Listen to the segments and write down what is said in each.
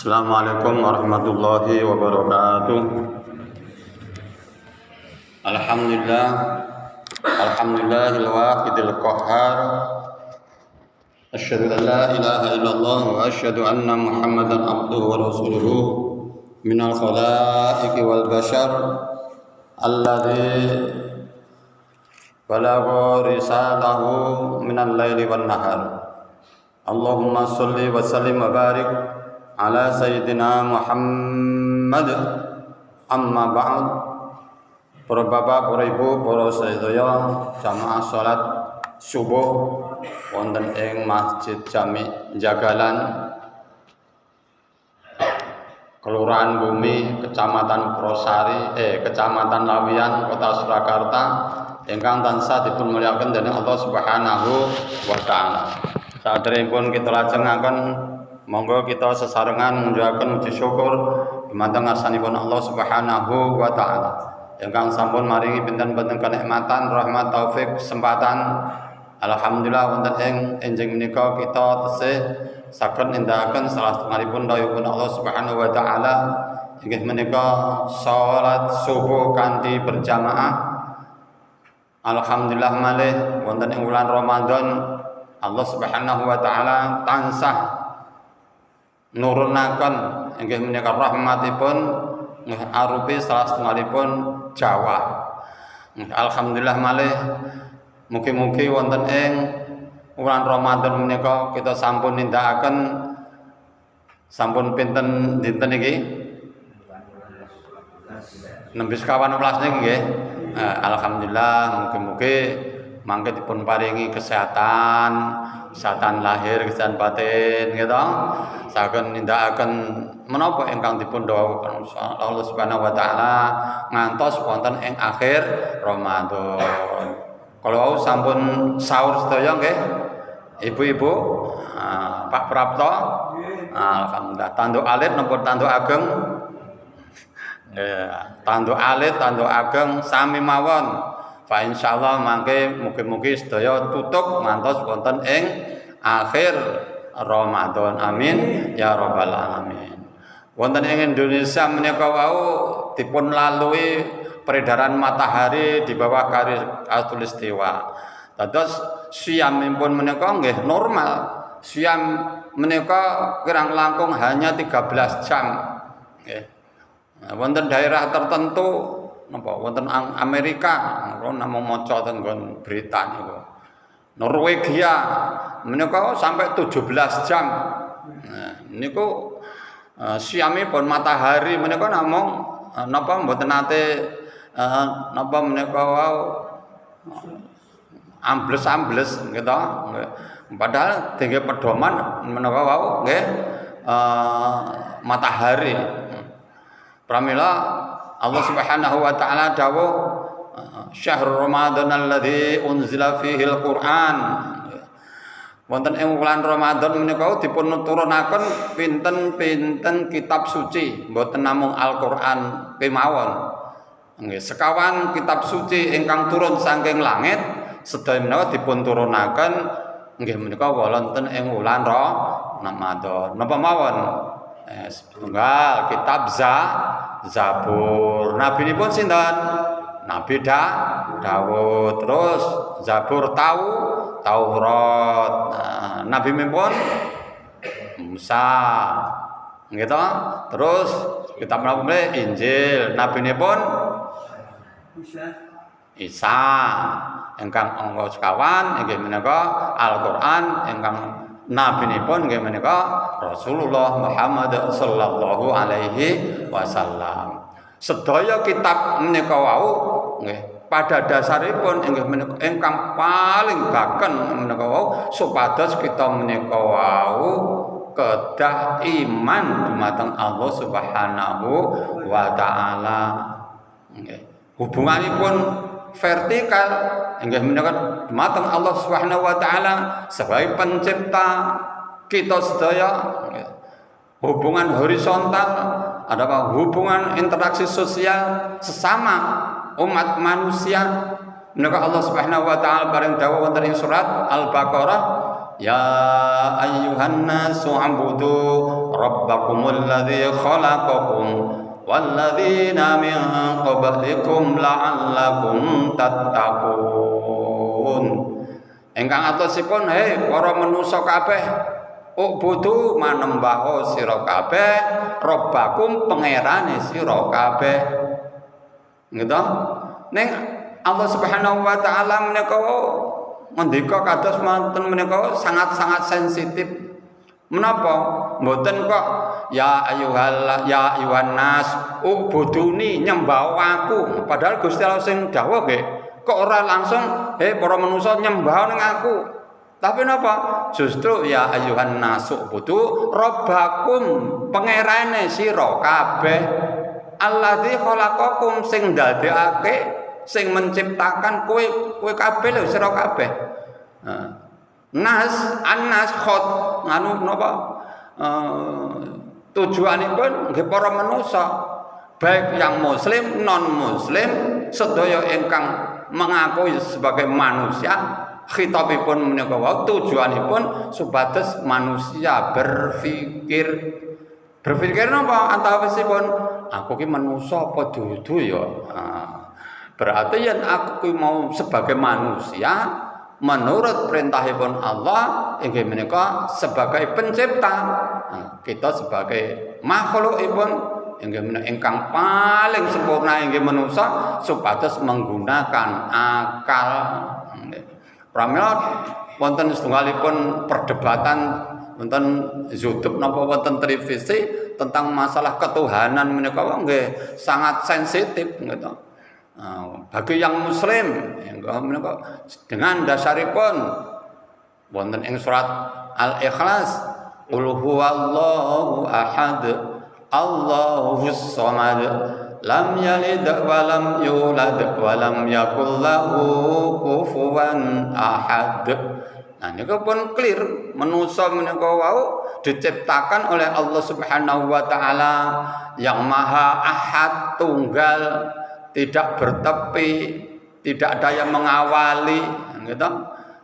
Assalamualaikum warahmatullahi wabarakatuh. Alhamdulillah, alhamdulillahil wahidil qahhar. Asyhadu an la ilaha illallah wa asyhadu anna Muhammadan abduhu wa rasuluhu minal khalaiqi wal bashar alladzi balagha risalahu minal laili wan nahar. Allahumma sholli wa sallim wa barik ala sayyidina Muhammad. Amma ba'd. Para bapak, para ibu, para sedaya jamaah salat subuh wonten ing Masjid Jami Jagalan, Kelurahan Bumi, Kecamatan Prosari, Kecamatan Lawiyan, Kota Surakarta, ingkang tansah dipun mulyakaken dening Allah Subhanahu wa taala. Saderengipun kita lajengaken, monggo kita sesarengan munjuaken puji syukur dumateng ngarsanipun Allah Subhanahu wa taala ingkang sampun maringi pinten-pinten kenikmatan, rahmat, taufik, kesempatan. Alhamdulillah wonten ing enjing menika kita tesih saged nindakaken salah setunggalipun dawuhipun Allah Subhanahu wa taala inggih menika salat subuh kanthi berjamaah. Alhamdulillah malih wonten ing wulan Ramadan Allah Subhanahu wa taala tansah nurunaken inggih menika rahmatipun arupi salah setunggalipun Jawa. Alhamdulillah malih mugi-mugi wonten ing wulan Ramadan menika kita sampun nindakaken sampun pinten dinten iki? 16 niki nggih. Alhamdulillah mugi-mugi mangke dipun paringi kesehatan lahir, kesehatan batin gitu. Saged nindakaken menapa ingkang dipun dawuhaken Allah Subhanahu wa taala ngantos wonten ing akhir Ramadan. Kalau sampun sahur sedaya nggih, ibu-ibu, Pak Prapto, alhamdulillah. Tanduk alit napa tanduk ageng? Tanduk alit, tanduk ageng sami mawon. Fa insyaallah mangke mugi-mugi sedaya tutuk ngantos wonten ing akhir Ramadan. Amin ya rabbal alamin. Wonten ing Indonesia menika wau dipun lalui peredaran matahari di bawah garis khatulistiwa. Dados siamipun menika nggih normal. Siam menika kirang langkung hanya 13 jam. Nggih. Wonten daerah tertentu napa wonten Amerika kula namung maca teng berita niku. Norwegia menika sampai 17 jam. Nah, niku siamipun matahari menika namung napa mboten nate napa menika wau ambles-ambles gitu. Padahal dene pedoman menika wau nggih matahari. Pramila Allah Subhanahu wa taala dawuh syahrul Ramadan alladzi unzila fihi al-Qur'an. Wonten ing wulan Ramadan menika dipun turunaken pinten-pinten kitab suci, mboten namung Al-Qur'an kemawon. Nggih, sekawan kitab suci ingkang turun saking langit sedaya menika dipun turunaken nggih menika wonten ing wulan Ramadan. Napa mawon? Setunggal kitab Zabur. Nabinipun sinten? Nabi Daud. Terus Zabur Taurat. Nabi pun Musa. Gitu. Terus kitab menapa Injil. Nabinipun Isa. Ingkang angka sekawan inggih menika Al-Qur'an, ingkang nabinipun nggih menika Rasulullah Muhammad sallallahu alaihi wasallam. Sedaya kitab menika wau nggih pada dasaripun inggih menika ingkang paling baken menika wau supados kita menika wau kedah iman dumateng Allah Subhanahu wa taala. Nggih. Hubunganipun vertikal inggih menika dumateng Allah Subhanahu wa taala sebagai pencipta kita sedaya. Hubungan horizontal adalah hubungan interaksi sosial sesama umat manusia. Menika Allah Subhanahu wa taala bareng dawuh wonten ing surat Al-Baqarah Ya ayyuhan nasu ubudu rabbakumul ladzi khalaqakum walladzina min qablikum la'allakum tattaqun. Ingkang atosipun para manusa kabeh, ubudu manembah sira kabeh rabbakum pangerane sira kabeh. Gitu. Ning Allah Subhanahu wa taala menika ngendika kados manten menika sangat-sangat sensitif. Menapa? Mboten kok ya ayuhan nas ubuduni nyembah aku. Padahal Gusti Allah sing dawuh nggih, kok ora langsung para manusa nyembah ning aku. Tapi napa? Justru ya ayuhan nas ubudu rabbakum pangerane sira kabeh. Alladzi khalaqakum sing ndadekake, sing menciptakan kowe kabeh lho sira kabeh. Nas khot anu napa tujuanipun nggih para manusa, baik yang muslim non muslim sedaya ingkang mengakui sebagai manusia, khitabipun menika wau tujuanipun supados manusia berpikir napa antawisipun aku ki manusa apa dudu ya. Berarti yen aku mau sebagai manusia menurut perintahipun Allah inggih menika sebagai pencipta, kita sebagai makhlukipun inggih menika ingkang paling sempurna inggih manusa supados menggunakan akal. Pramila wonten setunggalipun perdebatan wonten YouTube napa wonten televisi tentang masalah ketuhanan menika nggih sangat sensitif gitu. Bagi yang muslim dengan dasaripun wonten ing surat Al-Ikhlas qul huwallahu ahad Allahus samad lam yalid wa lam yulad wa lam yakul lahu kufuwan ahad. Nah niku pun clear, manusa menika wau diciptakan oleh Allah Subhanahu wa taala yang Maha Ahad, tunggal, tidak bertepi, tidak ada yang mengawali, gitu.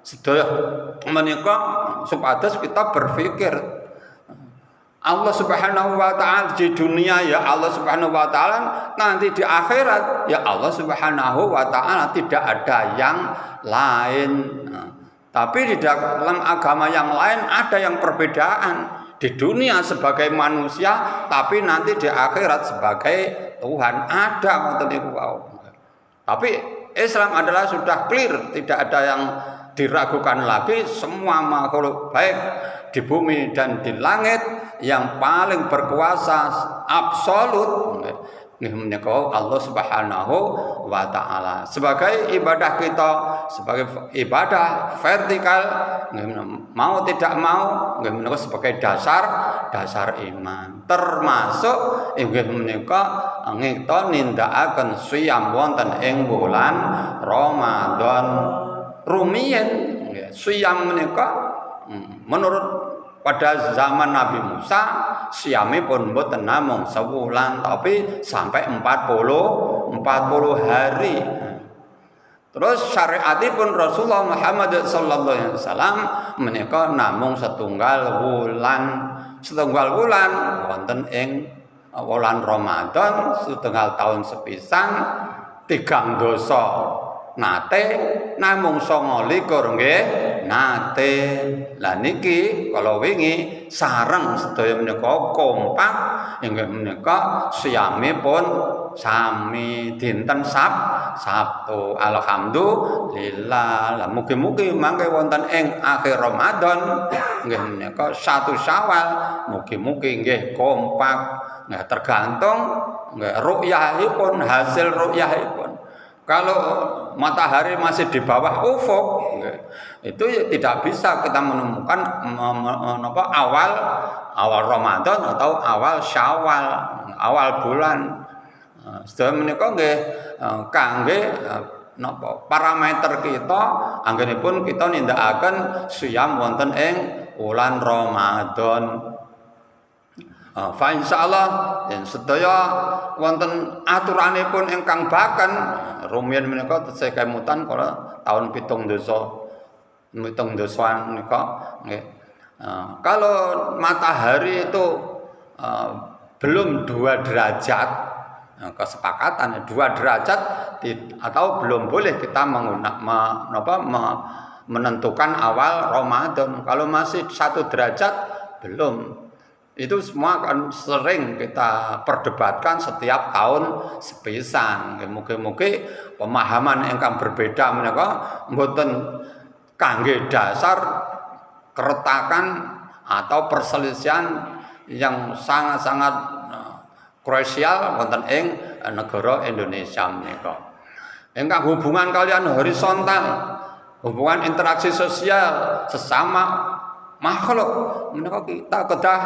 Sedaya menika supados kita berpikir Allah Subhanahu wa taala di dunia ya Allah Subhanahu wa taala, nanti di akhirat ya Allah Subhanahu wa taala, tidak ada yang lain. Tapi di dalam agama yang lain ada yang perbedaan. Di dunia sebagai manusia, tapi nanti di akhirat sebagai Tuhan. Ada ngoten niku wau. Tapi Islam adalah sudah clear, tidak ada yang diragukan lagi. Semua makhluk baik di bumi dan di langit yang paling berkuasa absolut menika Allah Subhanahu wa taala. Sebagai ibadah kita, sebagai ibadah vertikal, mau tidak mau menika sebagai dasar iman. Termasuk inggih menika ngita nindakaken siyam wonten ing bulan Ramadan. Rumiyin siyam menika menurut pada zaman Nabi Musa siyamipun mboten namung sewulan tapi sampai 40 hari. Terus syariatipun Rasulullah Muhammad sallallahu alaihi wasallam menika namung setunggal wulan wonten ing wulan Ramadan setunggal tahun sepisan 3 dosa nate namung 29 nggih nate. Lah niki kalau wingi sareng sedaya menika kompak inggih menika siyamipun sami dinten Sabtu. Alhamdulillah. Lah mugi-mugi mangke wonten ing akhir Ramadan nggih menika 1 Syawal mugi-mugi nggih kompak. Nah tergantung nggih ru'yahipun, hasil ru'yahipun. Kalau matahari masih di bawah ufuk, itu tidak bisa kita menemukan awal Ramadan atau awal Syawal, awal bulan. Sedaya menika nggih kangge parameter kita anggenipun kita nindakaken siyam wonten ing wulan Ramadan. Fa insyaallah yen sedaya wonten aturanipun ingkang baken rumiyin menika tesih kemutan kala taun 7 dosa Hitung dosa menika nggih. Kalau matahari itu belum 2 derajat, kesepakatan 2 derajat atau belum boleh kita menentukan awal Ramadan. Kalau masih 1 derajat belum. Itu semua akan sering kita perdebatkan setiap tahun sepisan. Mugi-mugi pemahaman ingkang berbeda menika mboten kangge dasar keretakan atau perselisihan yang sangat-sangat krusial wonten ing negara Indonesia menika. Ingkang hubungan kalian horizontal, hubungan interaksi sosial sesama makhluk menika kita kedah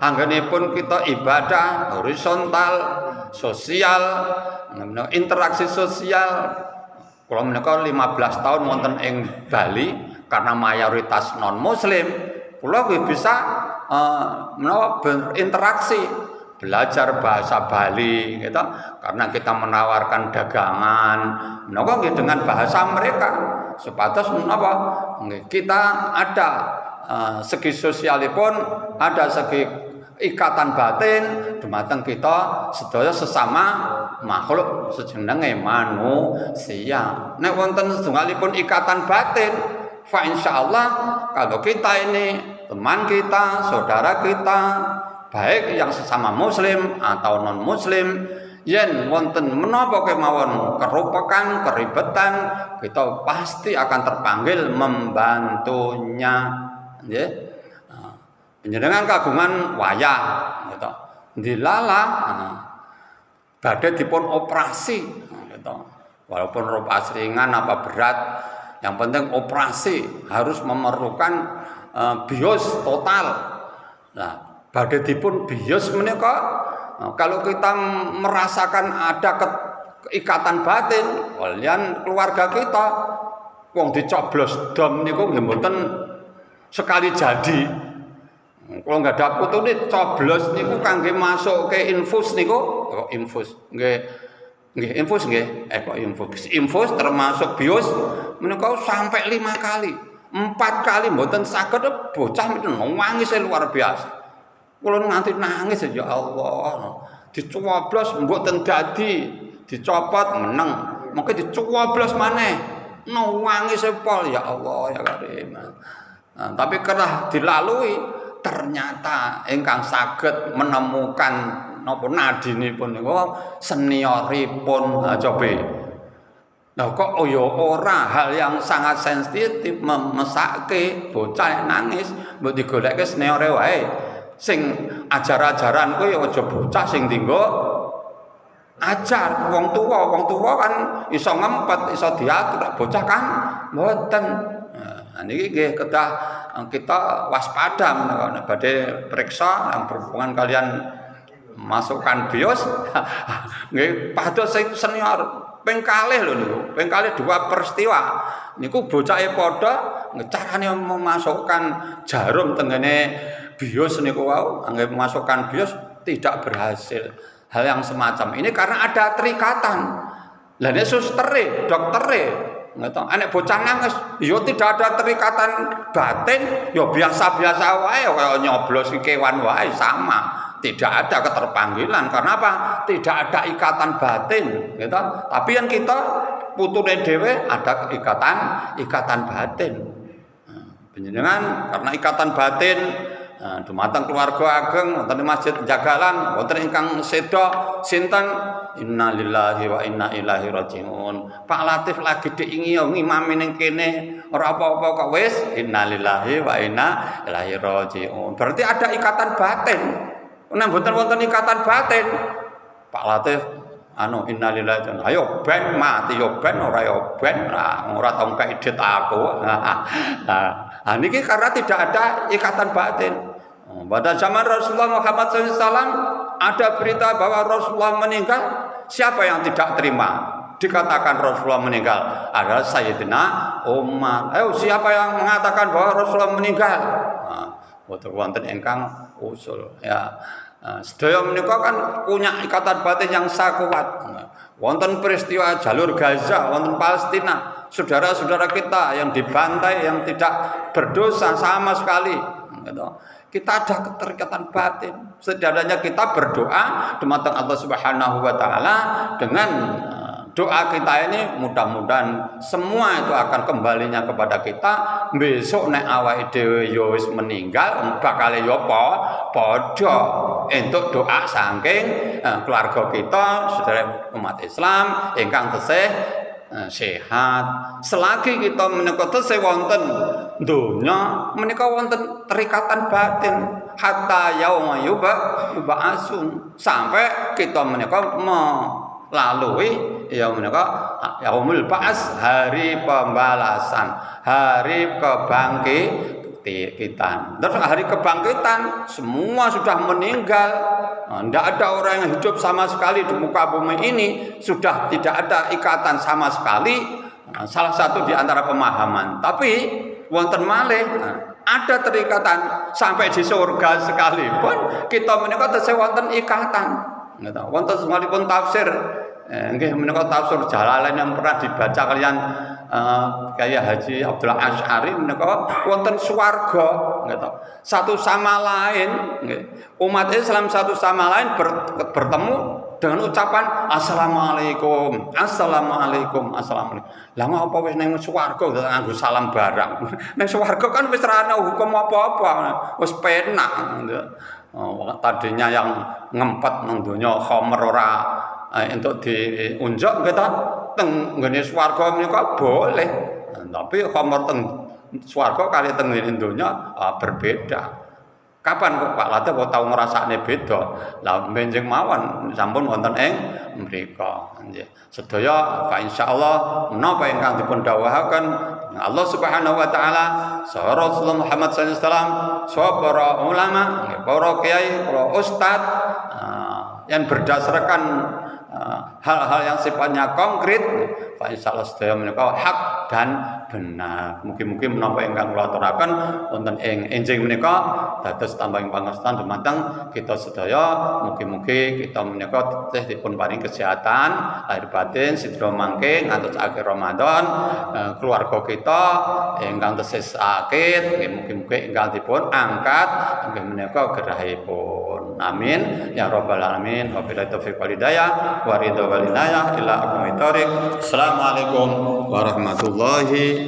anggenipun kita ibadah horizontal, sosial, interaksi sosial. Kula menika 15 tahun wonten ing Bali karena mayoritas non muslim, kula bisa berinteraksi, belajar bahasa Bali gitu, karena kita menawarkan dagangan menapa dengan bahasa mereka. Supados menapa kita ada segi sosialipun, ada segi ikatan batin dumateng kita sedaya sesama makhluk sejenenge manusia. Nek wonten setunggalipun ikatan batin, fa insyaallah kalau kita ini teman kita, saudara kita, baik yang sesama muslim atau non muslim, yen wonten menapa kemawon kerupakan, keribetan, kita pasti akan terpanggil membantunya. Nggih. Panjenengan kagungan wayah gitu. Dilala badhe dipun operasi gitu. Walaupun operasi ringan apa berat, yang penting operasi harus memerlukan bios total. Nah, badhe dipun bios menika kalau kita merasakan ada keikatan batin kalian keluarga kita, wong dicoblos dom niku nggih mboten sekali jadi. Kalau nggak ada putu nih coblos niku kangge masuk ke infus niku, kok infus nggih infus nggih, kok infus termasuk bios menika sampai 5 kali, 4 kali mboten saged bocah itu nangis luar biasa. Kula nganti nangis ya Allah, dicoblos mboten dadi, dicopot meneng, mengke dicoblos maneh nangis pol ya Allah ya Karim. Nah, tapi kerah dilalui ternyata ingkang saged menemukan napa nadinipun niku senioripun coba. Nah kok ora hal yang sangat sensitif memesake bocah nangis mbok digoleke seniore wae. Sing ajar-ajaran kuwi aja bocah sing dienggo ajar wong tuwa kan iso ngempet, iso diatur, bocah kan mboten. Nah niki nggih kedah kita waspada menawa badhe periksa yang berhubungan kalian masukkan bios nggih pados sing senior ping kalih lho niku, ping kalih 2 peristiwa niku bocahe padha carane memasukkan jarum tengene bios niku wau nggih memasukkan bios tidak berhasil. Hal yang semacam ini karena ada terikatan. Lah nek sustere, doktere ngoten anek bocah nangis ya tidak ada terikatan batin, ya biasa-biasa wae kaya nyoblos kewan wae sama. Tidak ada keterpanggilan karena apa? Tidak ada ikatan batin gitu. Tapi yang kita putune dhewe ada ikatan batin. Panjenengan karena ikatan batin dumateng keluarga ageng wonten Masjid Jagalan wonten ingkang seda sinten innalillahi wa inna ilaihi rajiun. Pak Latif lagi diingi ngimami ning kene ora apa-apa kok wis innalillahi wa inna ilaihi rajiun. Berarti ada ikatan batin. Nek mboten wonten ikatan batin Pak Latif innalillahi ayo ben mati yo ben ora yo ben ora tau kaidit aku. Nah niki karena tidak ada ikatan batin. Pada zaman Rasulullah Muhammad SAW ada berita bahwa Rasulullah meninggal. Siapa yang tidak terima? Dikatakan Rasulullah meninggal adalah Sayyidina Umar. Ayo siapa yang mengatakan bahwa Rasulullah meninggal? Wonten ingkang usul ya. Sedaya menika kan punya ikatan batin yang sangat kuat. Wonten peristiwa jalur Gaza, wonten Palestina, saudara-saudara kita yang dibantai, yang tidak berdosa sama sekali. Gitu. Kita ada keterikatan batin. Setidaknya kita berdoa dumateng Allah Subhanahu wa taala dengan doa kita ini mudah-mudahan semua itu akan kembalinya kepada kita. Besok nek awake dhewe ya wis meninggal bakal ya padha entuk doa saking keluarga kita, sedherek umat Islam ingkang tesih sehat. Selagi kita menika tesih wonten donya, menika wonten terikatan batin hatta yauma yub'atsun, sampai kita menika melalui ya menika yaumul ba'ats, hari pembalasan, hari kebangkitan. Terus hari kebangkitan semua sudah meninggal. Tidak ada orang yang hidup sama sekali di muka bumi ini, sudah tidak ada ikatan sama sekali. Salah satu di antara pemahaman. Tapi wonten malih ada terikatan sampai di surga sekalipun kita menika tesih wonten ikatan. Wonten semalipun tafsir nggih menika tafsir Jalalain yang pernah dibaca kalian Kyai Haji Abdullah Asy'ari menika wonten swarga gitu. Satu sama lain nggih. Umat Islam satu sama lain bertemu dengan ucapan assalamualaikum, assalamualaikum, assalamualaikum. Lah ngapa wis ning swarga nganggo salam barang. Ning swarga kan wis ora ana hukum apa-apa, wis penak gitu. Tadinya yang ngempet nang donya khamr ora untuk diunjuk gitu. Teng nggone swarga menika boleh. Tapi khamr teng swarga kali teng donya berbeda. Kapan kok Pak Late kok tau ngrasakne beda? Lah benjing mawon sampun wonten ing mriku. Nggih. Sedaya fa insyaallah menapa ingkang dipun dawuhaken Allah Subhanahu wa taala, saha Rasulullah Muhammad sallallahu alaihi wasallam, saha para ulama, para kiai, para ustad yang berdasarkan hal-hal yang sifatnya konkret, fa insyaallah sedaya menika hak dan benar. Mugi-mugi menapa ingkang kula aturaken wonten ing enjing menika dados tambahing pangertosan dumateng kita sedaya. Mugi-mugi kita menika tesih dipun paring kesehatan lahir batin sidra mangke ngantos akhir Ramadan. Keluarga kita ingkang tesih sakit mugi-mugi ingkang dipun angkat inggih menika gerahipun. Amin ya rabbal alamin. Wabillahi taufiq wal hidayah wa ridha wal inayah ila aqwamit thoriq. Assalamualaikum warahmatullahi